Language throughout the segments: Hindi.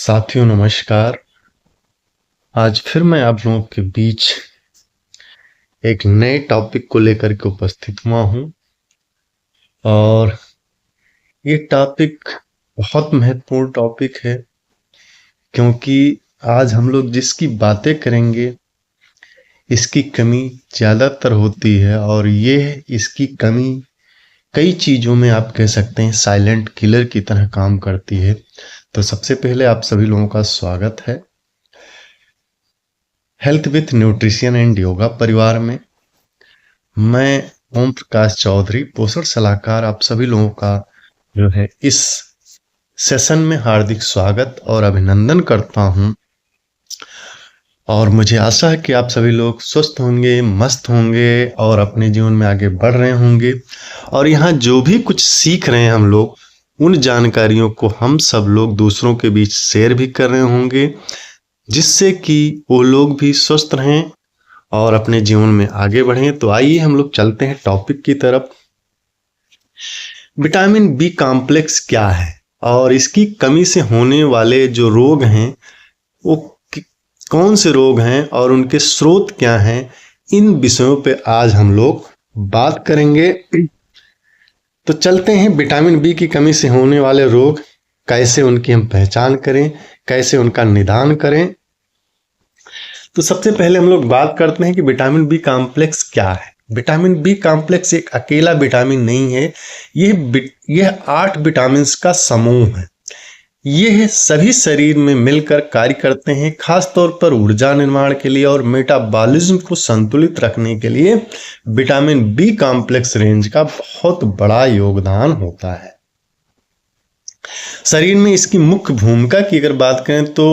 साथियों नमस्कार। आज फिर मैं आप लोगों के बीच एक नए टॉपिक को लेकर के उपस्थित हुआ हूं और ये टॉपिक बहुत महत्वपूर्ण टॉपिक है, क्योंकि आज हम लोग जिसकी बातें करेंगे इसकी कमी ज़्यादातर होती है और ये इसकी कमी कई चीज़ों में आप कह सकते हैं साइलेंट किलर की तरह काम करती है। तो सबसे पहले आप सभी लोगों का स्वागत है health with nutrition and yoga परिवार में। मैं ओम प्रकाश चौधरी, पोषण सलाहकार, आप सभी लोगों का जो है इस सेशन में हार्दिक स्वागत और अभिनंदन करता हूं। और मुझे आशा है कि आप सभी लोग स्वस्थ होंगे, मस्त होंगे और अपने जीवन में आगे बढ़ रहे होंगे। और यहाँ जो भी कुछ सीख रहे हैं हम लोग, उन जानकारियों को हम सब लोग दूसरों के बीच शेयर भी कर रहे होंगे, जिससे कि वो लोग भी स्वस्थ रहें और अपने जीवन में आगे बढ़ें। तो आइए हम लोग चलते हैं टॉपिक की तरफ। विटामिन बी कॉम्प्लेक्स क्या है और इसकी कमी से होने वाले जो रोग हैं वो कौन से रोग हैं और उनके स्रोत क्या हैं, इन विषयों पे आज हम लोग बात करेंगे। तो चलते हैं, विटामिन बी की कमी से होने वाले रोग, कैसे उनकी हम पहचान करें, कैसे उनका निदान करें। तो सबसे पहले हम लोग बात करते हैं कि विटामिन बी कॉम्प्लेक्स क्या है। विटामिन बी कॉम्प्लेक्स एक अकेला विटामिन नहीं है, यह 8 विटामिन का समूह है। यह सभी शरीर में मिलकर कार्य करते हैं, खास तौर पर ऊर्जा निर्माण के लिए और मेटाबॉलिज्म को संतुलित रखने के लिए विटामिन बी कॉम्प्लेक्स रेंज का बहुत बड़ा योगदान होता है। शरीर में इसकी मुख्य भूमिका की अगर बात करें तो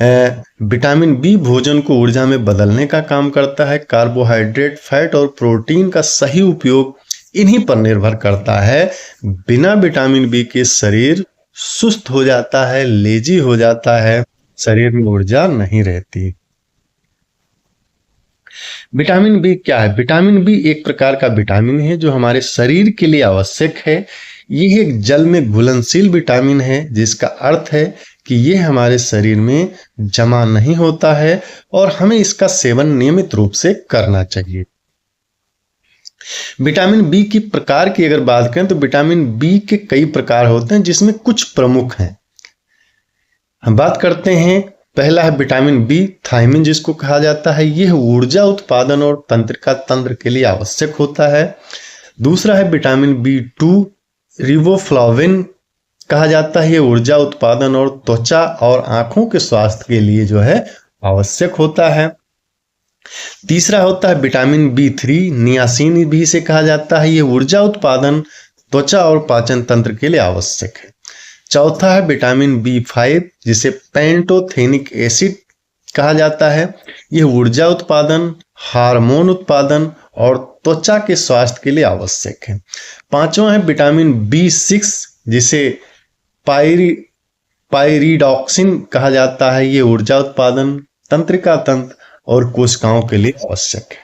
विटामिन बी भोजन को ऊर्जा में बदलने का काम करता है। कार्बोहाइड्रेट, फैट और प्रोटीन का सही उपयोग इन्हीं पर निर्भर करता है। बिना विटामिन बी के शरीर सुस्त हो जाता है, लेजी हो जाता है, शरीर में ऊर्जा नहीं रहती। विटामिन बी क्या है? विटामिन बी एक प्रकार का विटामिन है जो हमारे शरीर के लिए आवश्यक है। यह एक जल में घुलनशील विटामिन है, जिसका अर्थ है कि यह हमारे शरीर में जमा नहीं होता है और हमें इसका सेवन नियमित रूप से करना चाहिए। विटामिन बी की प्रकार की अगर बात करें तो विटामिन बी के कई प्रकार होते हैं, जिसमें कुछ प्रमुख हैं। हम बात करते हैं, पहला है विटामिन बी थायमिन, जिसको कहा जाता है। यह ऊर्जा उत्पादन और तंत्रिका तंत्र के लिए आवश्यक होता है। दूसरा है विटामिन बी 2 रिबोफ्लाविन कहा जाता है। ये ऊर्जा उत्पादन और त्वचा और आंखों के स्वास्थ्य के लिए जो है आवश्यक होता है। तीसरा होता है विटामिन बी 3 नियासिन भी इसे कहा जाता है। ये ऊर्जा उत्पादन, त्वचा और पाचन तंत्र के लिए आवश्यक है। चौथा है विटामिन बी 5 जिसे पैंटोथेनिक एसिड कहा जाता है। यह ऊर्जा उत्पादन, हार्मोन उत्पादन और त्वचा के स्वास्थ्य के लिए आवश्यक है। पांचवा है विटामिन बी 6 जिसे पायरिडॉक्सिन कहा जाता है। ये ऊर्जा उत्पादन, तंत्रिका तंत्र और कोशिकाओं के लिए आवश्यक है।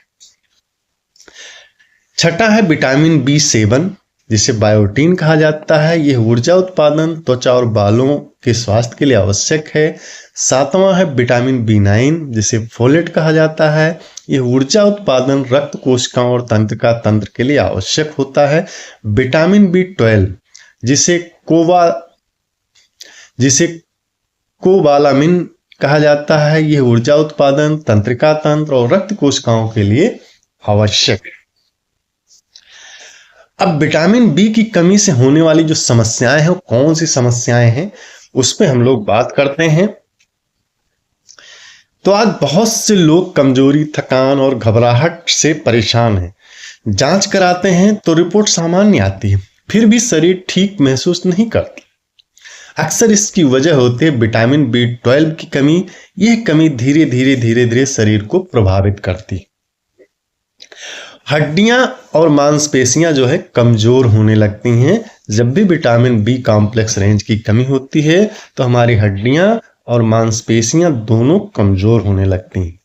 छठा है विटामिन बी 7 जिसे बायोटीन कहा जाता है। यह ऊर्जा उत्पादन, त्वचा और बालों के स्वास्थ्य के लिए आवश्यक है। सातवां है विटामिन बी 9 जिसे फोलेट कहा जाता है। यह ऊर्जा उत्पादन, रक्त कोशिकाओं और तंत्रिका तंत्र के लिए आवश्यक होता है। विटामिन बी 12 जिसे कोबालामिन कहा जाता है। यह ऊर्जा उत्पादन, तंत्रिका तंत्र और रक्त कोशिकाओं के लिए आवश्यक है। अब विटामिन बी की कमी से होने वाली जो समस्याएं हैं, कौन सी समस्याएं हैं, उस पर हम लोग बात करते हैं। तो आज बहुत से लोग कमजोरी, थकान और घबराहट से परेशान हैं। जांच कराते हैं तो रिपोर्ट सामान्य आती है, फिर भी शरीर ठीक महसूस नहीं करता। अक्सर इसकी वजह होती है विटामिन बी 12 की कमी। यह कमी धीरे धीरे शरीर को प्रभावित करती है। हड्डियां और मांसपेशियां जो है कमजोर होने लगती हैं। जब भी विटामिन बी कॉम्प्लेक्स रेंज की कमी होती है तो हमारी हड्डियां और मांसपेशियां दोनों कमजोर होने लगती हैं।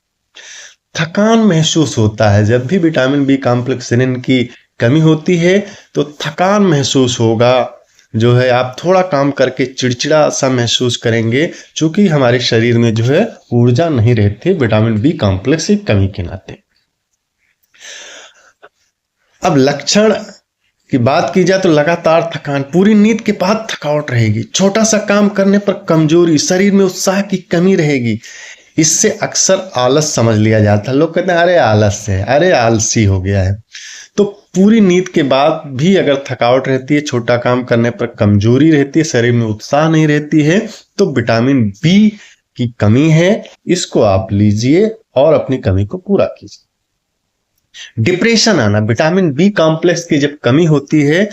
थकान महसूस होता है। जब भी विटामिन बी कॉम्प्लेक्स रेंज की कमी होती है तो थकान महसूस होगा, जो है आप थोड़ा काम करके चिड़चिड़ा सा महसूस करेंगे, क्योंकि हमारे शरीर में जो है ऊर्जा नहीं रहती विटामिन बी कॉम्प्लेक्स की कमी के नाते। अब लक्षण की बात की जाए तो लगातार थकान, पूरी नींद के बाद थकावट रहेगी, छोटा सा काम करने पर कमजोरी, शरीर में उत्साह की कमी रहेगी। इससे अक्सर आलस समझ लिया जाता है। लोग कहते हैं अरे आलस है, अरे आलसी हो गया है। तो पूरी नींद के बाद भी अगर थकावट रहती है, छोटा काम करने पर कमजोरी रहती है, शरीर में उत्साह नहीं रहती है, तो विटामिन बी की कमी है। इसको आप लीजिए और अपनी कमी को पूरा कीजिए। डिप्रेशन आना, विटामिन बी कॉम्प्लेक्स की जब कमी होती है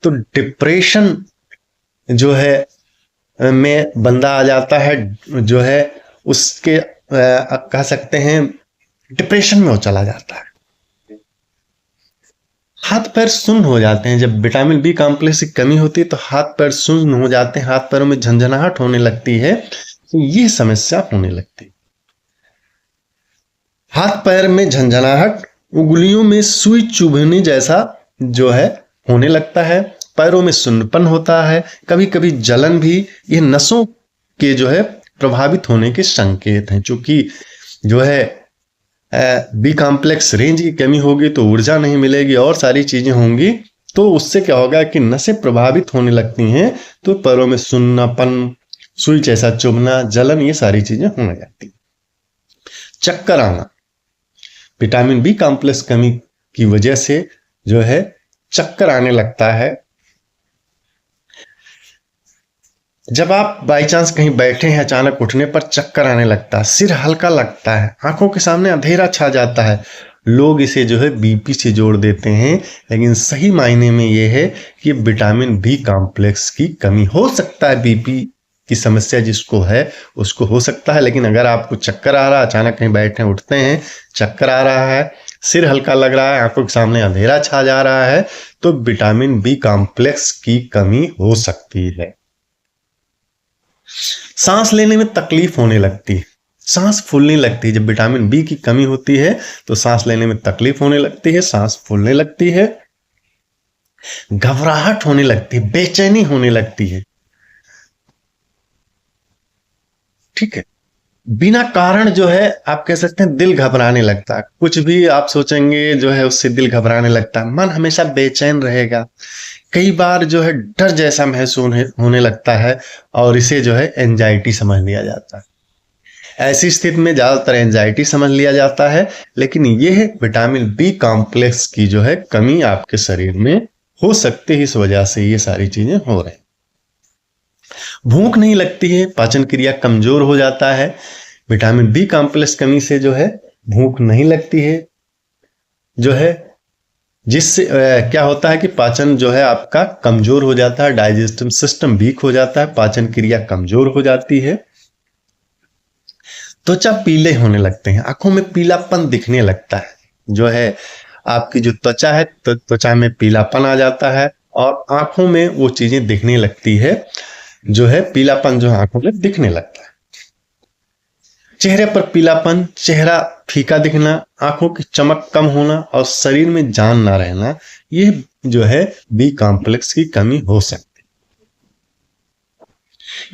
तो डिप्रेशन जो है में बंदा आ जाता है, जो है उसके कह सकते हैं डिप्रेशन में वो चला जाता है। हाथ पैर सुन्न हो जाते हैं। जब विटामिन बी कॉम्प्लेक्स की कमी होती है तो हाथ पैर सुन्न हो जाते हैं, हाथ पैरों में झंझनाहट होने लगती है, तो ये समस्या होने लगती है। हाथ पैर में झंझनाहट, उंगलियों में सुई चुभने जैसा जो है होने लगता है, पैरों में सुन्नपन होता है, कभी कभी जलन भी। ये नसों के जो है प्रभावित होने के संकेत हैं। चूंकि जो है बी कॉम्प्लेक्स रेंज की कमी होगी तो ऊर्जा नहीं मिलेगी और सारी चीजें होंगी, तो उससे क्या होगा कि नसें प्रभावित होने लगती हैं, तो पैरों में सुन्नापन, सुई जैसा चुभना, जलन, ये सारी चीजें होने लगती। चक्कर आना, विटामिन बी कॉम्प्लेक्स कमी की वजह से जो है चक्कर आने लगता है। जब आप बाई चांस कहीं बैठे हैं, अचानक उठने पर चक्कर आने लगता है, सिर हल्का लगता है, आंखों के सामने अंधेरा छा जाता है। लोग इसे जो है बीपी से जोड़ देते हैं, लेकिन सही मायने में यह है कि विटामिन बी कॉम्प्लेक्स की कमी हो सकता है। बीपी की समस्या जिसको है उसको हो सकता है, लेकिन अगर आपको चक्कर आ रहा है, अचानक कहीं बैठे उठते हैं, चक्कर आ रहा है, सिर हल्का लग रहा है, आंखों के सामने अंधेरा छा जा रहा है, तो विटामिन बी कॉम्प्लेक्स की कमी हो सकती है। सांस लेने में तकलीफ होने लगती है, सांस फूलने लगती है। जब विटामिन बी की कमी होती है तो सांस लेने में तकलीफ होने लगती है, सांस फूलने लगती है, घबराहट होने लगती है, बेचैनी होने लगती है। ठीक है, बिना कारण जो है आप कह सकते हैं दिल घबराने लगता है। कुछ भी आप सोचेंगे जो है उससे दिल घबराने लगता है, मन हमेशा बेचैन रहेगा, कई बार जो है डर जैसा महसूस होने लगता है, और इसे जो है एंजाइटी समझ लिया जाता है। ऐसी स्थिति में ज्यादातर एंजाइटी समझ लिया जाता है, लेकिन यह विटामिन बी कॉम्प्लेक्स की जो है कमी आपके शरीर में हो सकती है, इस वजह से ये सारी चीजें हो रही। भूख नहीं लगती है, पाचन क्रिया कमजोर हो जाता है। विटामिन बी कॉम्प्लेक्स कमी से जो है भूख नहीं लगती है, जो है जिससे क्या होता है कि पाचन जो है आपका कमजोर हो जाता है, डाइजेस्टिव सिस्टम वीक हो जाता है, पाचन क्रिया कमजोर हो जाती है। त्वचा पीले होने लगते हैं, आंखों में पीलापन दिखने लगता है, जो है आपकी जो त्वचा है तो त्वचा में पीलापन आ जाता है और आंखों में वो चीजें दिखने लगती है, जो है पीलापन जो आंखों में दिखने लगता है। चेहरे पर पीलापन, चेहरा फीका दिखना, आंखों की चमक कम होना और शरीर में जान ना रहना, ये जो है बी कॉम्प्लेक्स की कमी हो सकती है।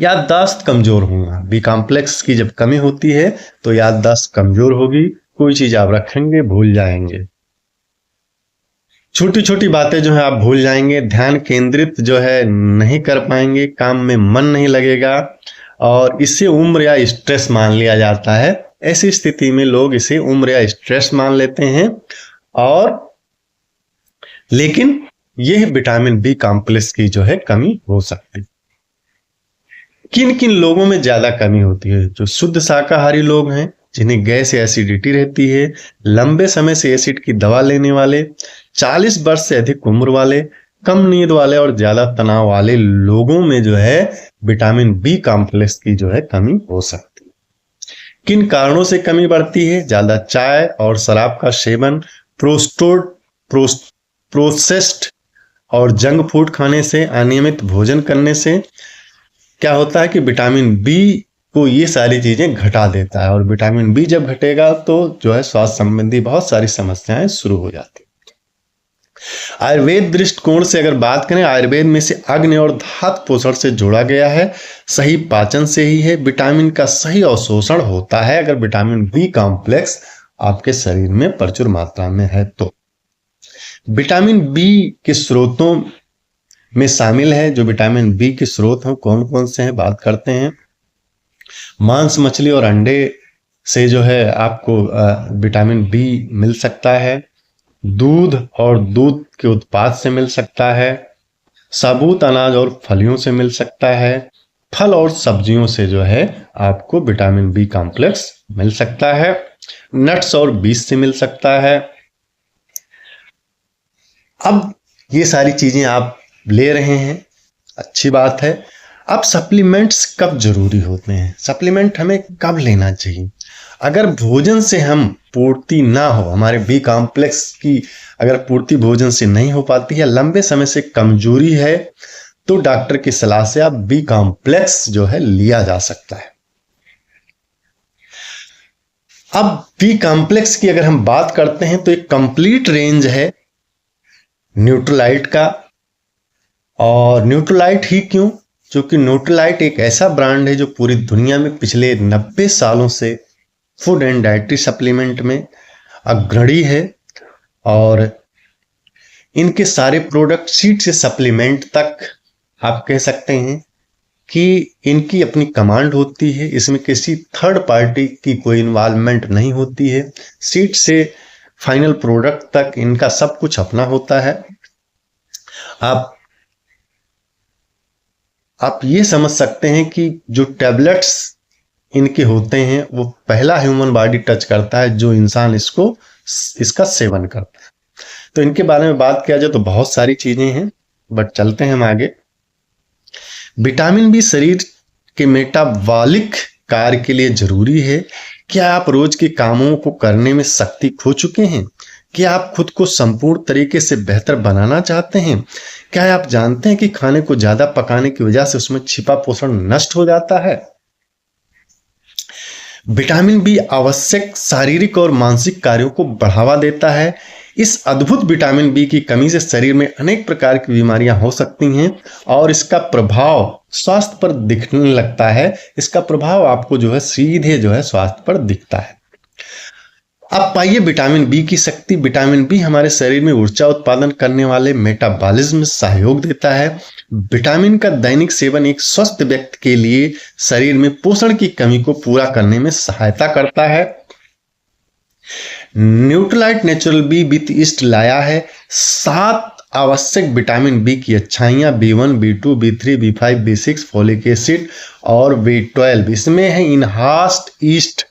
याददाश्त कमजोर होना, बी कॉम्प्लेक्स की जब कमी होती है तो याददाश्त कमजोर होगी, कोई चीज आप रखेंगे भूल जाएंगे, छोटी छोटी बातें जो है आप भूल जाएंगे, ध्यान केंद्रित जो है नहीं कर पाएंगे, काम में मन नहीं लगेगा, और इसे उम्र या स्ट्रेस मान लिया जाता है। ऐसी स्थिति में लोग इसे उम्र या स्ट्रेस मान लेते हैं, और लेकिन यह विटामिन बी कॉम्प्लेक्स की जो है कमी हो सकती है। किन किन लोगों में ज्यादा कमी होती है? जो शुद्ध शाकाहारी लोग हैं, जिन्हें गैस या एसिडिटी रहती है, लंबे समय से एसिड की दवा लेने वाले, 40 वर्ष से अधिक उम्र वाले, कम नींद वाले और ज्यादा तनाव वाले लोगों में जो है विटामिन बी कॉम्प्लेक्स की जो है कमी हो सकती है। किन कारणों से कमी बढ़ती है? ज्यादा चाय और शराब का सेवन, प्रोसेस्ड और जंक फूड खाने से, अनियमित भोजन करने से क्या होता है कि विटामिन बी को ये सारी चीजें घटा देता है, और विटामिन बी जब घटेगा तो जो है स्वास्थ्य संबंधी बहुत सारी समस्याएं शुरू हो जाती है। आयुर्वेद दृष्टिकोण से अगर बात करें, आयुर्वेद में से अग्नि और धातु पोषण से जोड़ा गया है, सही पाचन से ही है, विटामिन का सही अवशोषण होता है अगर विटामिन बी कॉम्प्लेक्स आपके शरीर में प्रचुर मात्रा में है तो। विटामिन बी के स्रोतों में शामिल है, जो विटामिन बी के स्रोत हैं कौन कौन से हैं बात करते हैं। मांस, मछली और अंडे से जो है आपको विटामिन बी मिल सकता है। दूध और दूध के उत्पाद से मिल सकता है। साबुत अनाज और फलियों से मिल सकता है। फल और सब्जियों से जो है आपको विटामिन बी कॉम्प्लेक्स मिल सकता है। नट्स और बीज से मिल सकता है। अब ये सारी चीजें आप ले रहे हैं, अच्छी बात है। अब सप्लीमेंट्स कब जरूरी होते हैं, सप्लीमेंट हमें कब लेना चाहिए? अगर भोजन से हम पूर्ति ना हो, हमारे बी कॉम्प्लेक्स की अगर पूर्ति भोजन से नहीं हो पाती है, लंबे समय से कमजोरी है, तो डॉक्टर की सलाह से आप बी कॉम्प्लेक्स जो है लिया जा सकता है। अब बी कॉम्प्लेक्स की अगर हम बात करते हैं तो एक कंप्लीट रेंज है न्यूट्रोलाइट का। और न्यूट्रोलाइट ही क्यों? क्योंकि न्यूट्रोलाइट एक ऐसा ब्रांड है जो पूरी दुनिया में पिछले 90 सालों से फूड एंड डाइटरी सप्लीमेंट में अग्रणी है। और इनके सारे प्रोडक्ट सीड से सप्लीमेंट तक आप कह सकते हैं कि इनकी अपनी कमांड होती है, इसमें किसी थर्ड पार्टी की कोई इन्वॉल्वमेंट नहीं होती है। सीड से फाइनल प्रोडक्ट तक इनका सब कुछ अपना होता है। आप ये समझ सकते हैं कि जो टैबलेट्स इनके होते हैं वो पहला ह्यूमन बॉडी टच करता है जो इंसान इसका सेवन करता है। तो इनके बारे में बात किया जाए तो बहुत सारी चीजें हैं, बट चलते हैं हम आगे। विटामिन बी शरीर के मेटाबॉलिक कार्य के लिए जरूरी है। क्या आप रोज के कामों को करने में शक्ति खो चुके हैं? क्या आप खुद को संपूर्ण तरीके से बेहतर बनाना चाहते हैं? क्या आप जानते हैं कि खाने को ज्यादा पकाने की वजह से उसमें छिपा पोषण नष्ट हो जाता है? विटामिन बी आवश्यक शारीरिक और मानसिक कार्यों को बढ़ावा देता है। इस अद्भुत विटामिन बी की कमी से शरीर में अनेक प्रकार की बीमारियां हो सकती हैं और इसका प्रभाव स्वास्थ्य पर दिखने लगता है। इसका प्रभाव आपको जो है सीधे जो है स्वास्थ्य पर दिखता है। अब पाइए विटामिन बी की शक्ति। विटामिन बी हमारे शरीर में ऊर्जा उत्पादन करने वाले मेटाबॉलिज्म में सहयोग देता है। विटामिन का दैनिक सेवन एक स्वस्थ व्यक्ति के लिए शरीर में पोषण की कमी को पूरा करने में सहायता करता है। Nutrilite natural B with east लाया है 7 आवश्यक विटामिन बी की अच्छाइयां B1, B2, B3, B5, B6, folic acid और B12। इसमें है इनहांस्ड ईस्ट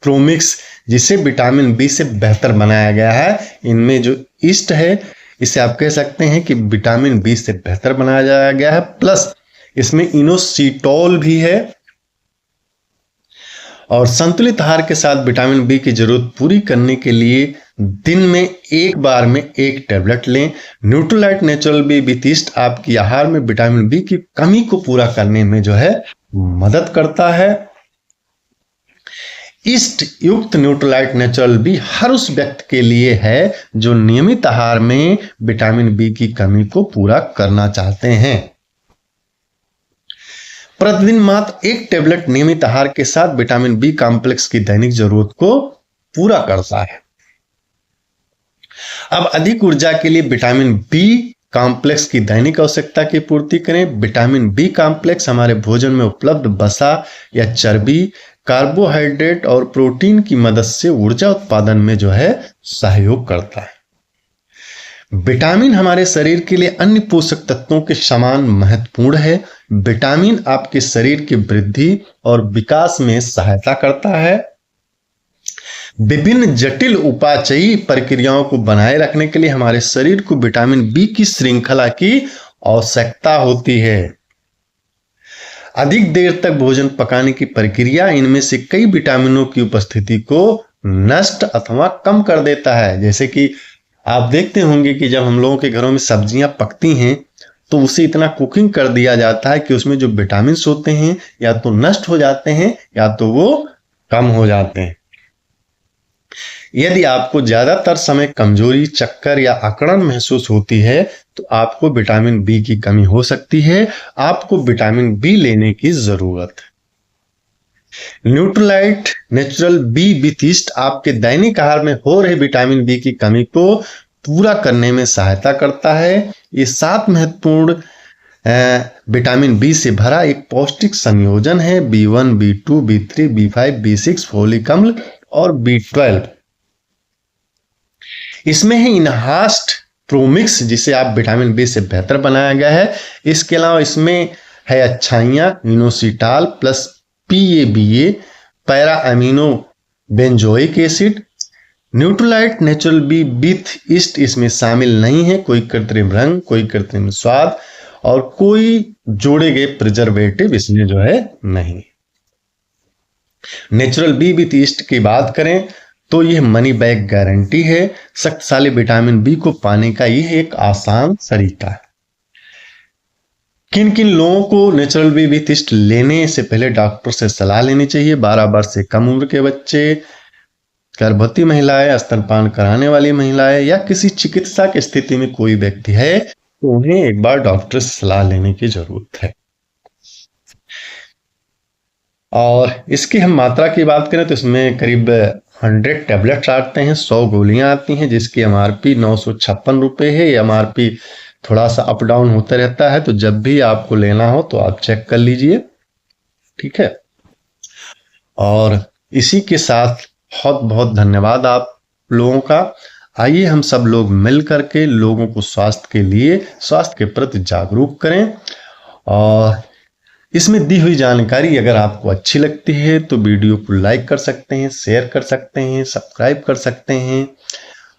प्रोमिक्स, जिसे विटामिन बी से बेहतर बनाया गया है। इनमें जो ईस्ट है इसे आप कह सकते हैं कि विटामिन बी से बेहतर बनाया गया है। प्लस इसमें इनोसिटोल भी है। और संतुलित आहार के साथ विटामिन बी की जरूरत पूरी करने के लिए दिन में एक बार में 1 टैबलेट लें। Nutrilite natural B with east आपकी आहार में विटामिन बी की कमी को पूरा करने में जो है मदद करता है। ईस्ट युक्त न्यूट्रोलाइट नेचुरल बी हर उस व्यक्ति के लिए है जो नियमित आहार में विटामिन बी की कमी को पूरा करना चाहते हैं। प्रतिदिन मात्र 1 टैबलेट नियमित आहार के साथ विटामिन बी कॉम्प्लेक्स की दैनिक जरूरत को पूरा करता है। अब अधिक ऊर्जा के लिए विटामिन बी कॉम्प्लेक्स की दैनिक आवश्यकता की पूर्ति करें। विटामिन बी कॉम्प्लेक्स हमारे भोजन में उपलब्ध वसा या चर्बी, कार्बोहाइड्रेट और प्रोटीन की मदद से ऊर्जा उत्पादन में जो है सहयोग करता है। विटामिन हमारे शरीर के लिए अन्य पोषक तत्वों के समान महत्वपूर्ण है। विटामिन आपके शरीर की वृद्धि और विकास में सहायता करता है। विभिन्न जटिल उपाचयी प्रक्रियाओं को बनाए रखने के लिए हमारे शरीर को विटामिन बी की श्रृंखला की आवश्यकता होती है। अधिक देर तक भोजन पकाने की प्रक्रिया इनमें से कई विटामिनों की उपस्थिति को नष्ट अथवा कम कर देता है। जैसे कि आप देखते होंगे कि जब हम लोगों के घरों में सब्जियां पकती हैं तो उसे इतना कुकिंग कर दिया जाता है कि उसमें जो विटामिन होते हैं या तो नष्ट हो जाते हैं या तो वो कम हो जाते हैं। यदि आपको ज्यादातर समय कमजोरी, चक्कर या अकड़न महसूस होती है तो आपको विटामिन बी की कमी हो सकती है। आपको विटामिन बी लेने की जरूरत है। Nutrilite natural B with east आपके दैनिक आहार में हो रहे विटामिन बी की कमी को पूरा करने में सहायता करता है। ये 7 महत्वपूर्ण विटामिन बी से भरा एक पौष्टिक संयोजन है। B1, B2, B3, B5, B6, folic अम्ल और B12। इसमें है इनहांस्ड प्रोमिक्स, जिसे आप विटामिन बी से बेहतर बनाया गया है। इसके अलावा इसमें है अच्छाइयाँ inositol plus PABA, para amino benzoic acid. Neutrolite natural B with yeast इसमें शामिल नहीं है। कोई कृत्रिम रंग, कोई कृत्रिम स्वाद और कोई जोड़े गए प्रिजर्वेटिव इसमें जो है नहीं। नेचुरल बी विथ ईस्ट की बात करें तो यह मनी बैक गारंटी है। शक्तिशाली विटामिन बी को पाने का यह एक आसान तरीका है। किन किन लोगों को नेचुरल बी विथ ईस्ट लेने से पहले डॉक्टर से सलाह लेनी चाहिए? 12 वर्ष से कम उम्र के बच्चे, गर्भवती महिलाएं, स्तनपान कराने वाली महिलाएं या किसी चिकित्सा की स्थिति में कोई व्यक्ति है तो उन्हें एक बार डॉक्टर से सलाह लेने की जरूरत है। और इसकी हम मात्रा की बात करें तो इसमें करीब 100 टैबलेट्स आते हैं, 100 गोलियां आती हैं, जिसकी MRP 956 रुपये है। ये MRP थोड़ा सा अप डाउन होता रहता है, तो जब भी आपको लेना हो तो आप चेक कर लीजिए, ठीक है। और इसी के साथ बहुत बहुत धन्यवाद आप लोगों का। आइए हम सब लोग मिल करके लोगों को स्वास्थ्य के प्रति जागरूक करें। और इसमें दी हुई जानकारी अगर आपको अच्छी लगती है तो वीडियो को लाइक कर सकते हैं, शेयर कर सकते हैं, सब्सक्राइब कर सकते हैं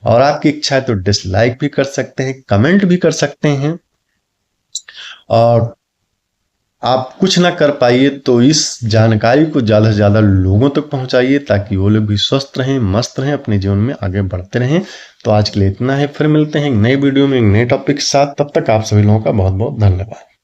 और आपकी इच्छा है तो डिसलाइक भी कर सकते हैं, कमेंट भी कर सकते हैं। और आप कुछ ना कर पाइए तो इस जानकारी को ज़्यादा से ज़्यादा लोगों तक पहुंचाइए ताकि वो लोग भी स्वस्थ रहें, मस्त रहें, अपने जीवन में आगे बढ़ते रहें। तो आज के लिए इतना है, फिर मिलते हैं एक नए वीडियो में एक नए टॉपिक के साथ। तब तक आप सभी लोगों का बहुत बहुत धन्यवाद।